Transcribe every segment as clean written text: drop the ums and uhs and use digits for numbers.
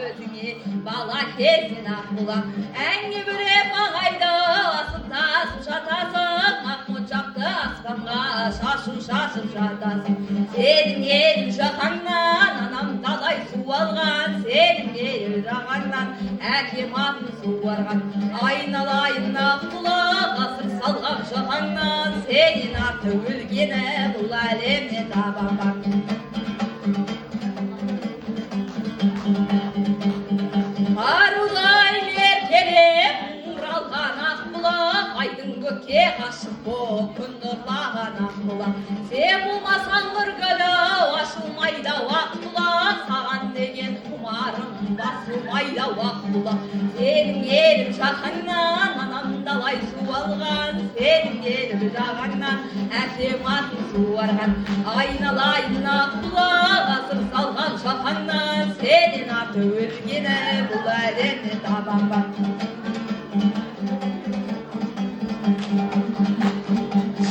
өзіңе бала кезден ақ бұла әңге бүреп ағайды асып тасып жатасың ақ моншақты аспанға шашын шашып жатасың сенің елің жағаңнан анам талай су алған сенің ел жағаңнан әкем атын суарған айналайын ақ бұлақ асыр салған жағаңнан сенен аты өлгені бұл әлемде табаман арулай меркелеп ұралған ақ бұлақ айдың көкке ғашық боп күн нұрлаған ақ бұлақ сен болмасаң бір күні ашылмайды ақ бұлақ саған деген құмарым басылмайды ақ бұлақ сенің елің жағаңнан анам талай су алған сенің елің жағаңнан әкем атын суарған айналайын ақ бұлақ асыр салған жағаңнан сенен аты өлгені бұл әлемде табаман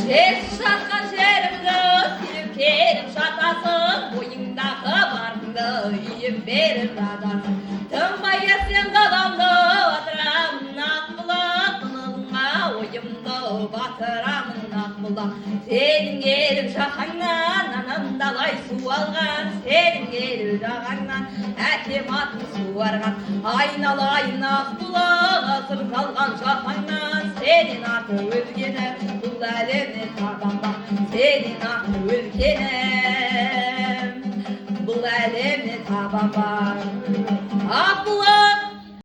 жер жатқан жерімді сүйіп келіп жатасың бойыңдағы барыңды үйіп беріп жатасың тынбай ерсең қадамды батырамын ақ бұлақ тынығыңа ойымды батырамын ақ бұлақ сенің елің жағаңнан анам талай су алған сенің ел жағаңнан әкем атын суарған айналайын ақ бұлақ асыр салған жағаңнан сенен аты өлгені бұл әлемде табаман сенен аты өлгені бұл әлемде табаман ақ бұлақ